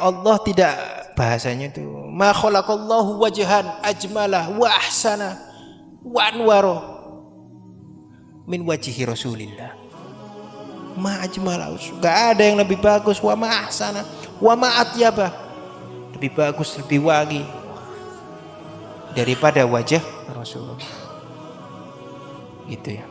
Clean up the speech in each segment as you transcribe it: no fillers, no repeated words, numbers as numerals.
Allah tidak, bahasanya itu ma khalaqallahu wajhan ajmalah wa ahsana wa anwaro min wajhi Rasulillah. Ma ajmalah, enggak ada yang lebih bagus, wa ma ahsana wa ma atyaba, lebih bagus, lebih wangi daripada wajah Rasulullah. Gitu ya.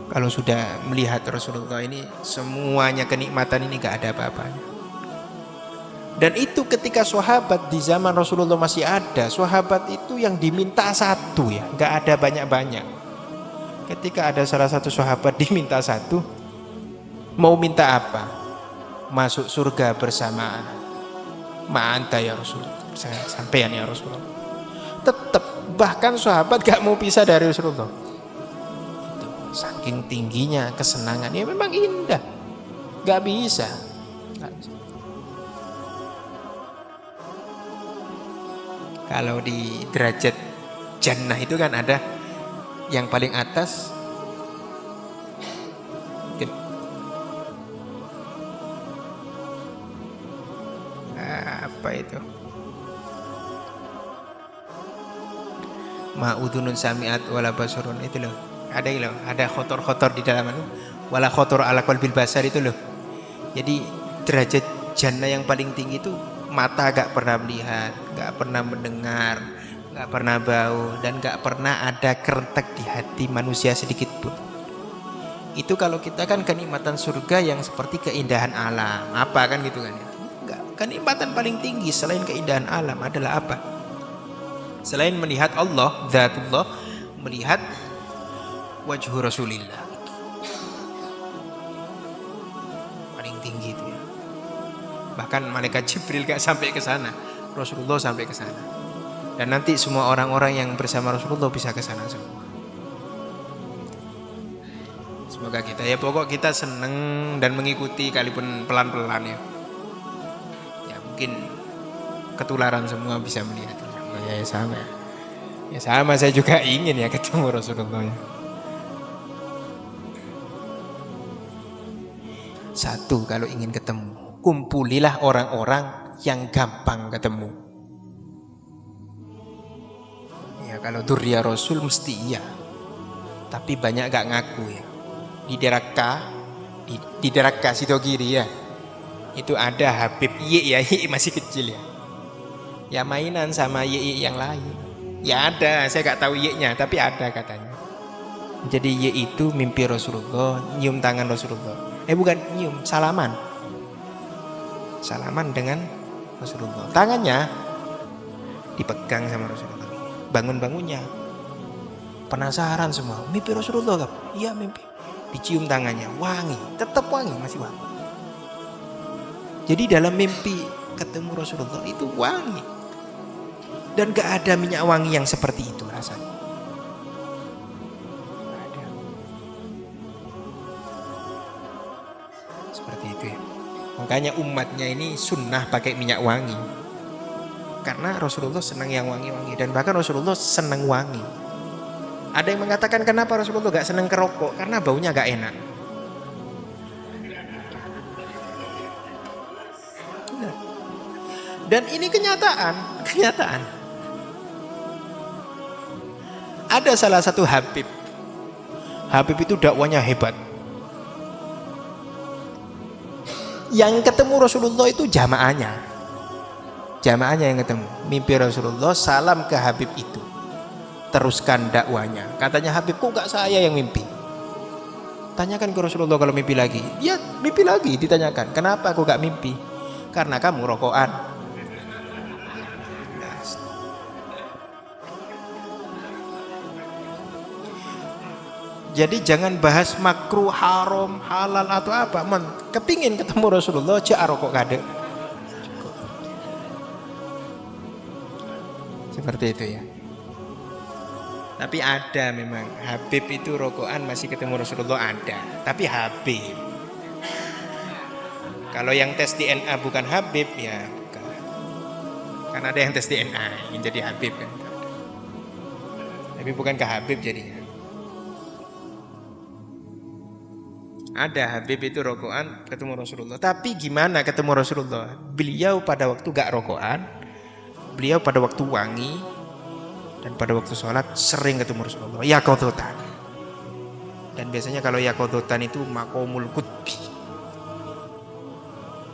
Kalau sudah melihat Rasulullah ini, semuanya kenikmatan ini gak ada apa-apanya. Dan itu ketika sahabat di zaman Rasulullah masih ada, sahabat itu yang diminta satu ya, gak ada banyak-banyak. Ketika ada salah satu sahabat diminta satu, mau minta apa? Masuk surga bersamaan. Ma'anta ya Rasulullah, sampean ya Rasulullah. Tetap, bahkan sahabat gak mau pisah dari Rasulullah. Saking tingginya kesenangan, ya memang indah, gak bisa. Kalau di derajat jannah itu kan ada yang paling atas, apa itu, ma'udunun sami'at wala basurun, itu loh. Ada loh, ada khotor-khotor di dalam itu, wala khotor ala qalbil basar, itu loh. Jadi derajat jannah yang paling tinggi itu mata gak pernah melihat, gak pernah mendengar, gak pernah bau, dan gak pernah ada kerentek di hati manusia sedikit pun. Itu kalau kita kan kenikmatan surga yang seperti keindahan alam, apa kan gitu kan? Enggak, kenikmatan paling tinggi selain keindahan alam adalah apa? Selain melihat Allah, zatullah, melihat wajhu Rasulillah, paling tinggi itu ya. Bahkan malaikat Jibril gak sampai ke sana, Rasulullah sampai ke sana. Dan nanti semua orang-orang yang bersama Rasulullah bisa ke sana semua. Semoga kita, ya pokok kita seneng dan mengikuti, kalaupun pelan-pelan ya. Ya mungkin ketularan semua bisa melihat. Ya sama. Ya sama, saya juga ingin ya ketemu Rasulullah ya. Satu, kalau ingin ketemu, kumpulilah orang-orang yang gampang ketemu. Ya kalau Durya Rasul mesti iya, tapi banyak gak ngaku ya. Di daerah Sidogiri ya, itu ada Habib Ye ya, Ye masih kecil ya. Ya mainan sama Ye yang lain. Ya ada, saya gak tahu Ye-nya, tapi ada katanya. Jadi Ye itu mimpi Rasulullah, nyium tangan Rasulullah. Bukan nyium, salaman dengan Rasulullah. Tangannya dipegang sama Rasulullah. Bangun-bangunnya penasaran semua, mimpi Rasulullah kan? Iya mimpi. Dicium tangannya, wangi, tetap wangi, masih wangi. Jadi dalam mimpi ketemu Rasulullah itu wangi. Dan gak ada minyak wangi yang seperti itu rasanya. Seperti itu ya. Makanya umatnya ini sunnah pakai minyak wangi, karena Rasulullah senang yang wangi-wangi, dan bahkan Rasulullah senang wangi. Ada yang mengatakan kenapa Rasulullah gak senang kerokok, karena baunya gak enak. Dan ini kenyataan. Ada salah satu Habib itu dakwanya hebat. Yang ketemu Rasulullah itu jamaahnya yang ketemu, mimpi Rasulullah, salam ke Habib itu, teruskan dakwanya. Katanya Habib, kok gak saya yang mimpi? Tanyakan ke Rasulullah kalau mimpi lagi. Dia mimpi lagi, ditanyakan, kenapa aku gak mimpi? Karena kamu rokokan. Jadi jangan bahas makruh, haram, halal atau apa. Kepingin ketemu Rasulullah, cek rokok kade. Seperti itu ya. Tapi ada memang Habib itu rokokan masih ketemu Rasulullah, ada. Tapi Habib. Kalau yang tes DNA bukan Habib ya bukan. Karena ada yang tes DNA yang jadi Habib kan. Tapi bukan ke Habib jadinya. Ada Habib itu rokokan ketemu Rasulullah. Tapi gimana ketemu Rasulullah? Beliau pada waktu gak rokokan, beliau pada waktu wangi, dan pada waktu sholat sering ketemu Rasulullah. Yaqodotan. Dan biasanya kalau yaqodotan itu makomul qutbi.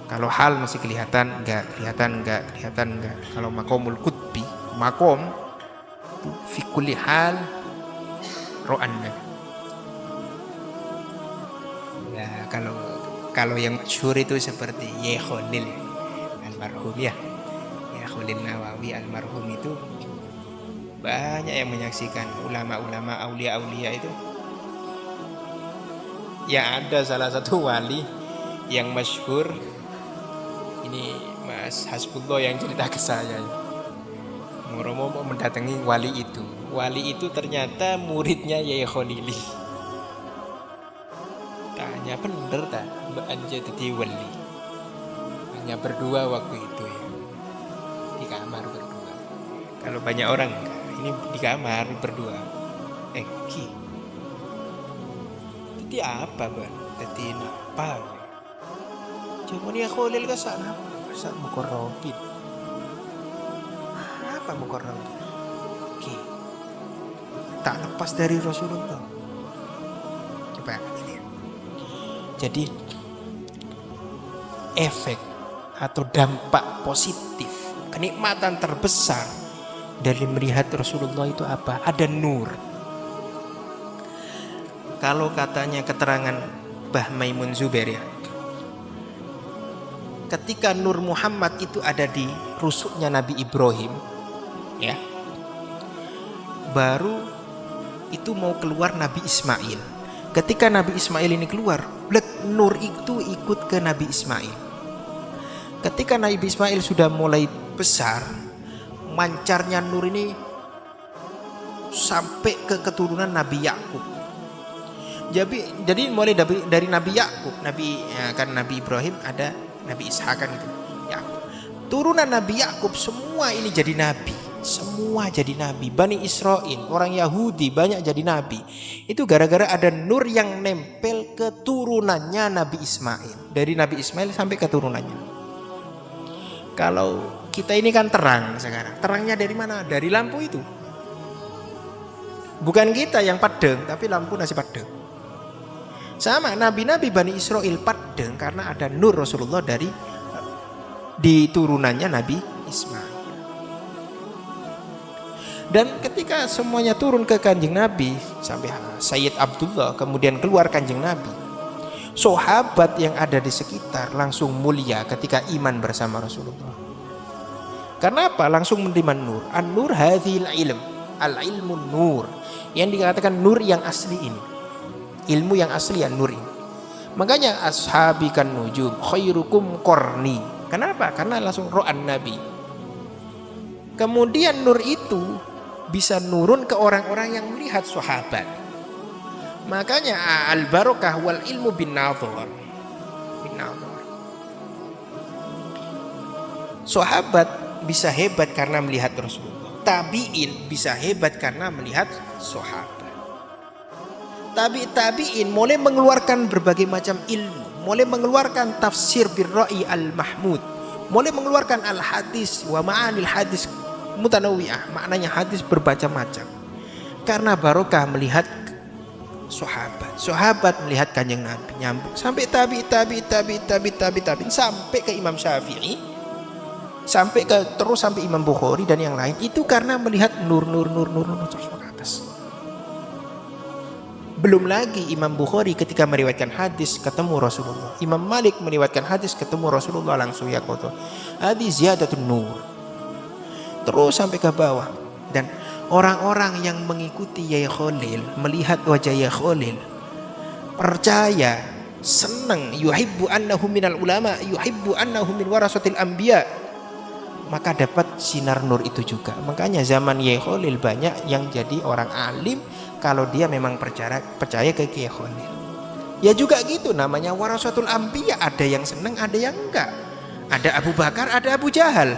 Kalau hal masih kelihatan enggak. Kalau makomul qutbi, makom itu fi kulli hal ro'anna. Ya, kalau yang masyhur itu seperti Ye Khalil almarhum ya. Ye Khalil Nawawi almarhum itu banyak yang menyaksikan, ulama-ulama aulia-aulia itu. Ya ada salah satu wali yang masyhur, ini Mas Hasbullah yang cerita ke saya. Moromo mau mendatangi wali itu. Wali itu ternyata muridnya Yai Khalili. Tanya bener tak Mbak Anja jadi wali. Hanya berdua waktu itu ya. Di kamar berdua. Kalau banyak orang enggak. Ini di kamar berdua. Ki. Jadi apa Bang? Jadi apa? Cuma dia Khalil ke sana. Saat mukorrobin. Apa mukorrobin? Ki. Tak lepas dari Rasulullah. Coba ini. Jadi efek atau dampak positif, kenikmatan terbesar dari melihat Rasulullah itu apa? Ada nur. Kalau katanya keterangan Mbah Maimun Zubair ya, ketika Nur Muhammad itu ada di rusuknya Nabi Ibrahim ya, baru itu mau keluar Nabi Ismail. Ketika Nabi Ismail ini keluar, nur itu ikut ke Nabi Ismail. Ketika Nabi Ismail sudah mulai besar, mancarnya nur ini sampai ke keturunan Nabi Yakub. Jadi mulai dari Nabi Yakub, Nabi Ibrahim ada Nabi Ishak kan gitu. Yakub. Turunan Nabi Yakub semua ini jadi nabi. Semua jadi nabi. Bani Israel, orang Yahudi banyak jadi nabi. Itu gara-gara ada nur yang nempel ke turunannya Nabi Ismail. Dari Nabi Ismail sampai ke turunannya. Kalau kita ini kan terang sekarang. Terangnya dari mana? Dari lampu itu. Bukan kita yang padeng, tapi lampu nasi padeng. Sama nabi-nabi Bani Israel padeng karena ada nur Rasulullah di turunannya Nabi Ismail. Dan ketika semuanya turun ke kanjeng Nabi sampai Sayyid Abdullah, kemudian keluar kanjeng Nabi, sahabat yang ada di sekitar langsung mulia ketika iman bersama Rasulullah. Karena apa? Langsung menerima nur. An-nur hadzal ilm, al-ilmu nur. Yang dikatakan nur yang asli ini. Ilmu yang asli ya nur ini. Makanya ashabi kan nujum khairukum qarni. Kenapa? Karena langsung ro'an Nabi. Kemudian nur itu bisa nurun ke orang-orang yang melihat sahabat. Makanya al-barakah wal ilmu bin nadhar. Sahabat bisa hebat karena melihat Rasulullah. Tabi'in bisa hebat karena melihat sahabat. Tabi'in mulai mengeluarkan berbagai macam ilmu, mulai mengeluarkan tafsir birra'i al-mahmud, mulai mengeluarkan al-hadis wa ma'anil hadis mutanawwi'ah, maknanya hadis bermacam-macam. Karena barokah melihat sahabat melihat kanjeng Nabi, nyambung sampai tabi sampai ke Imam Syafi'i, sampai Imam Bukhari dan yang lain. Itu karena melihat nur terus ke atas. Belum lagi Imam Bukhari ketika meriwayatkan hadis ketemu Rasulullah, Imam Malik meriwayatkan hadis ketemu Rasulullah langsung yaqodo. Hadis ziyadatun nur. Terus sampai ke bawah. Dan orang-orang yang mengikuti Yai Khalil, melihat wajah Yai Khalil, percaya, senang, yuhibbu annahu minal ulama, yuhibbu annahu min warasatil anbiya, maka dapat sinar nur itu juga. Makanya zaman Yai Khalil banyak yang jadi orang alim kalau dia memang percaya ke Yai Khalil. Ya juga gitu, namanya warasatul anbiya, ada yang senang, ada yang enggak. Ada Abu Bakar, ada Abu Jahal.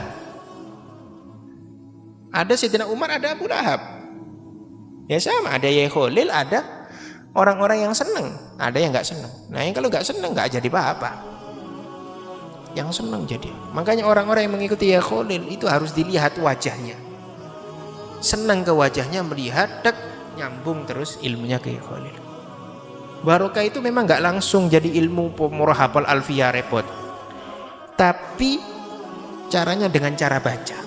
Ada Sayyidina Umar, ada Abu Lahab. Ya sama, ada Yai Khalil, ada orang-orang yang senang, Ada yang nggak senang. Nah, yang kalau nggak senang nggak jadi apa-apa. Yang senang jadi. Makanya orang-orang yang mengikuti ya Khalil itu harus dilihat wajahnya. Senang ke wajahnya, melihat, nyambung terus ilmunya ke ya Khalil. Barokah itu memang nggak langsung jadi ilmu murah hafal alfiyah repot. Tapi caranya dengan cara baca.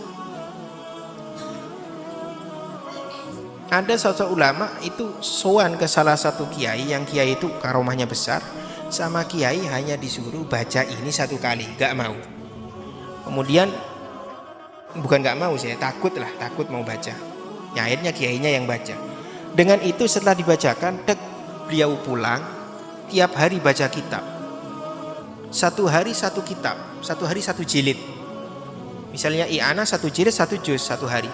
Ada sosok ulama itu sowan ke salah satu kiai, yang kiai itu karomahnya besar, sama kiai hanya disuruh baca ini satu kali, gak mau. Kemudian bukan gak mau, saya takut mau baca. Ya, akhirnya kiainya yang baca. Dengan itu setelah dibacakan, beliau pulang, tiap hari baca kitab. Satu hari satu kitab, satu hari satu jilid. Misalnya I'anah satu jilid satu juz satu hari.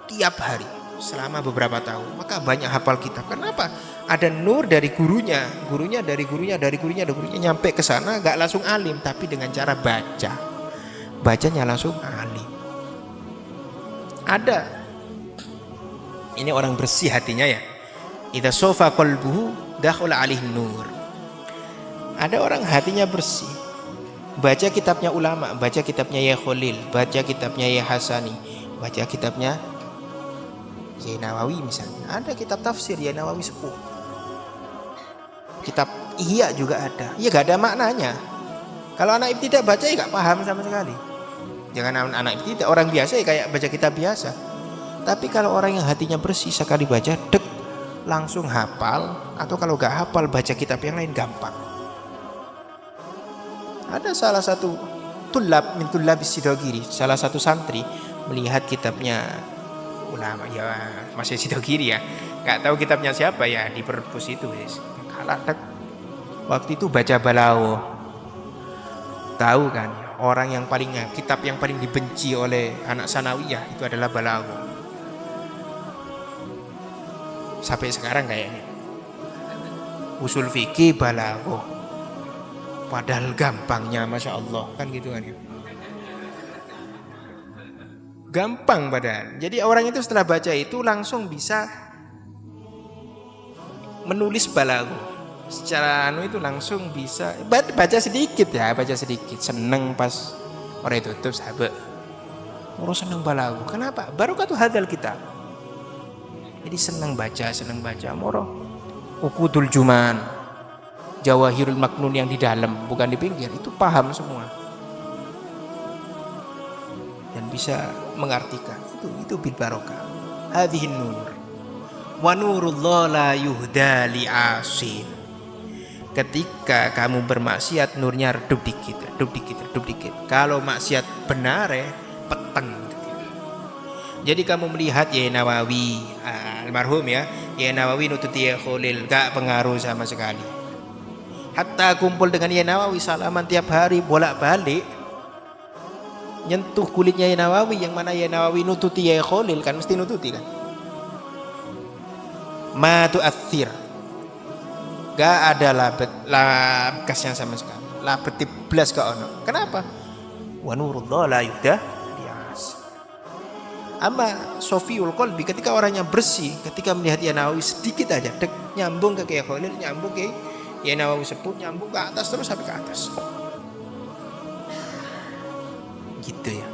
Tiap hari selama beberapa tahun, maka banyak hafal kitab. Kenapa? Ada nur dari gurunya nyampe ke sana, gak langsung alim, tapi dengan cara baca. Bacanya langsung alim. Ada. Ini orang bersih hatinya ya. Idza sofa qalbuhu dakhala alaihi nur. Ada orang hatinya bersih. Baca kitabnya ulama, baca kitabnya ya Khalil, baca kitabnya ya Hasani, baca kitabnya ya Nawawi misalnya. Ada kitab tafsir ya Nawawi sepuh. Kitab Ihya juga ada. Ya gak ada maknanya. Kalau anak ibtidak baca ya gak paham sama sekali. Jangan anak ibtidak, orang biasa ya kayak baca kitab biasa. Tapi kalau orang yang hatinya bersih, sekali baca langsung hafal. Atau kalau gak hafal, baca kitab yang lain gampang. Ada salah satu tulab min tulabis Sidogiri, salah satu santri melihat kitabnya ulama ya masih Sidogiri ya, nggak tahu kitabnya siapa ya, di perpus itu guys. Waktu itu baca Balawo, tahu kan orang yang paling, kitab yang paling dibenci oleh anak sanawiyah itu adalah Balawo sampai sekarang kayaknya. Usul fikih Balawo, padahal gampangnya Masya Allah kan gitu kan ya. Gampang padahal. Jadi orang itu setelah baca itu langsung bisa menulis balago. Secara itu langsung bisa baca sedikit ya, baca sedikit. Seneng pas orang itu tutup sahabat. Orang seneng balago. Kenapa? Barokah tuh hadal kita. Jadi seneng baca moro. Ukudul Juman, Jawahirul Maknun yang di dalam bukan di pinggir, itu paham semua. Dan bisa mengartikan itu bil barokah. Hadhihin nur wa nurullah la yuhda li asin. Ketika kamu bermaksiat, nurnya redup dikit. Kalau maksiat benar peteng. Jadi kamu melihat ya Nawawi almarhum ya Nawawi nututi ya Khalil, gak pengaruh sama sekali. Hatta kumpul dengan ya Nawawi salaman tiap hari bolak-balik, nyentuh kulitnya ya Nawawi, yang mana ya Nawawi nututi ya Khalil kan, mesti nututi kan. Ma tu'athir, gak ada labkasnya sama sekali, labet blas gak ono. Kenapa? Wa nurullah la yuhda bias. Amma sofiul qalbi, ketika orangnya bersih, ketika melihat ya Nawawi sedikit aja nyambung ke ya Khalil, nyambung ke ya Nawawi sepuh, nyambung ke atas terus sampai ke atas. Gitu ya.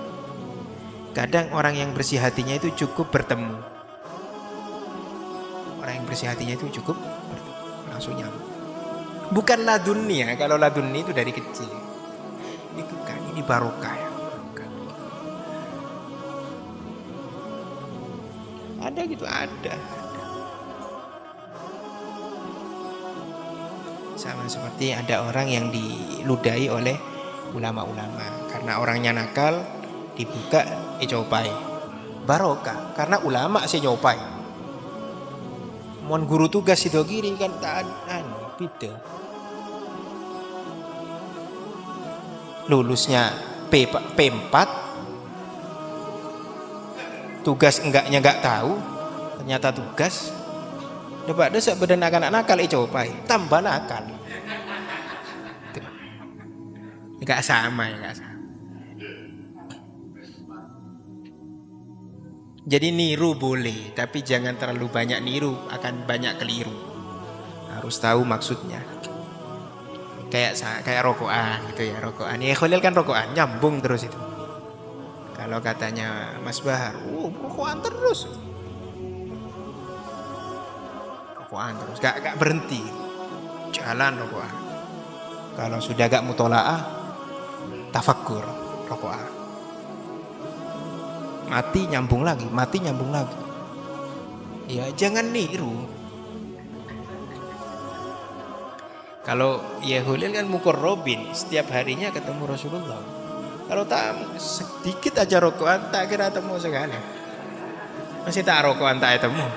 Kadang orang yang bersih hatinya itu cukup bertemu. Orang yang bersih hatinya itu cukup bertemu, langsung nyambung. Bukan laduni ya, kalau laduni itu dari kecil. Ini bukan, ini barokah ya. Bukan. Ada gitu, ada. Sama seperti ada orang yang diludahi oleh ulama-ulama karena orangnya nakal, dibuka copai barokah karena ulama sih nyopai. Mon guru tugas Sidogiri kan tak beda. Lulusnya P4, tugas enggaknya enggak tahu, ternyata tugas dapat desa badan anak nakal copai tambah nakal. Enggak sama ya, enggak sama. Jadi niru boleh, tapi jangan terlalu banyak niru, akan banyak keliru. Nah, harus tahu maksudnya. Kayak rokokan gitu ya, rokokan. Ya Khalil kan rokokan, nyambung terus itu. Kalau katanya Mas Bahar, rokokan terus. Rokokan terus, gak berhenti. Jalan rokokan. Kalau sudah gak mutolaah, tafakkur rokokan. Mati nyambung lagi. Ya jangan niru. Kalau Yehulil kan mukorrobin, setiap harinya ketemu Rasulullah. Kalau tak sedikit aja rokokan, tak kira temu sekali. Masih tak rokokan tak temu.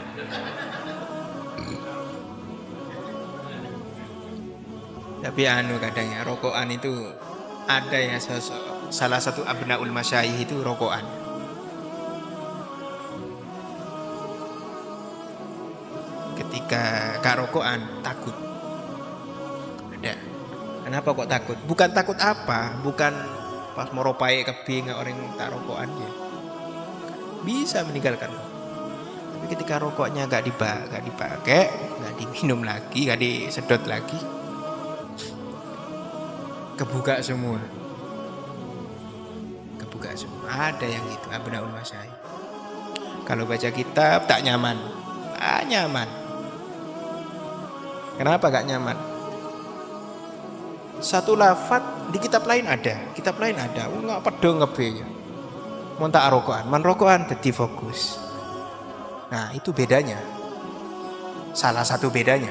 Tapi kadang ya rokokan itu ada ya, salah satu abnaul masyayikh itu rokokan. Ketika gak rokokan takut. Kenapa kok takut? Bukan takut apa? Bukan pas mau ropai kebing orang tak rokokan ya. Bisa meninggalkan. Tapi ketika rokoknya gak dipakai, gak diminum lagi, gak disedot lagi, kebuka semua. Ada yang itu abnaul masyayikh. Kalau baca kitab tak nyaman. Nyaman. Kenapa gak nyaman? Satu lafaz di kitab lain ada, nggak pedong ngebenya. Mau tak rokokan, jadi fokus. Nah itu bedanya. Salah satu bedanya.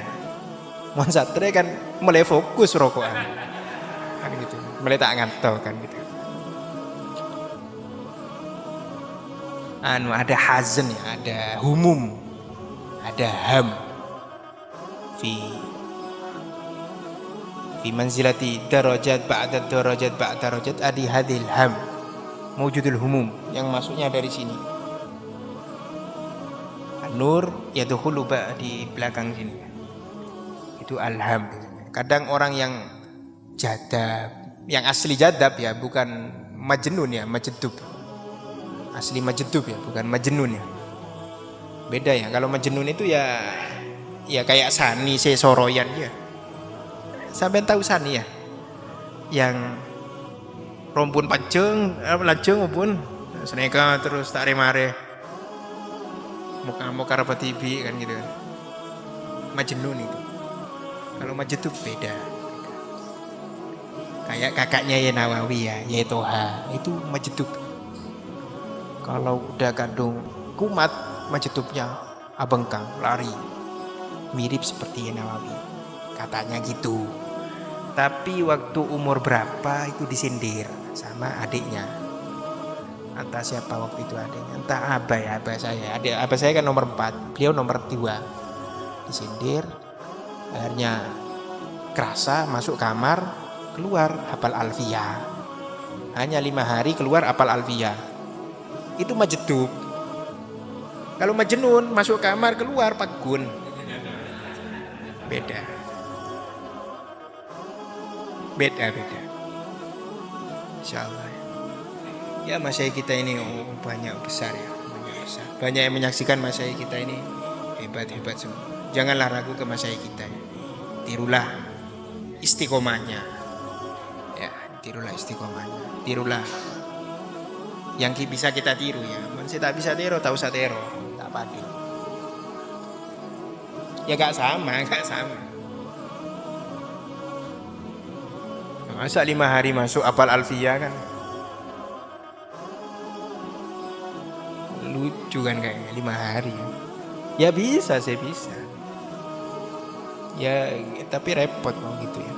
Mau satre kan mulai fokus rokokan, kan gitu. Mulai tak ngantuk kan gitu. Ada hazan ya, ada humum, ada ham. Fi manzilati darajat ba'da darajat adi hadil ham mewujudul humum, yang masuknya dari sini. An-nur yadkhulu di belakang sini. Itu alham. Kadang orang yang jadab, yang asli jadab ya, bukan majnun ya, majdub. Asli majdub ya, bukan majnun ya. Beda ya. Kalau majnun itu ya kayak sani sesoroyan ya. Sampai tahu sani ya, yang rompun paceng, lajeng pun seneka terus tak remare, muka rapat tibi kan gitu. Majnun itu. Kalau majdub beda. Kayak kakaknya ya Nawawi ya, Toha itu majdub. Kalau udah kandung kumat, majdubnya abengkang, lari, mirip seperti ya Nawawi, katanya gitu. Tapi waktu umur berapa itu disindir sama adiknya. Entah siapa waktu itu adiknya, entah abah saya. Abah saya kan nomor 4, beliau nomor 2. Disindir, akhirnya kerasa, masuk kamar, keluar hafal alfiyah. Hanya 5 hari keluar hafal alfiyah. Itu majdub. Kalau majnun, masuk kamar, keluar pakun. Beda. Insyaallah ya, masyayikh kita ini banyak besar ya, banyak yang menyaksikan masyayikh kita ini hebat semua. Janganlah ragu ke masyayikh kita, tirulah istiqomahnya ya, tirulah yang bisa kita tiru ya. Masih tak bisa tiru, tak usah tiru, tak padu ya, gak sama. Masa 5 hari masuk hafal alfiyah kan lucu kan, kayaknya 5 hari ya bisa, saya bisa ya, tapi repot mau gitu ya.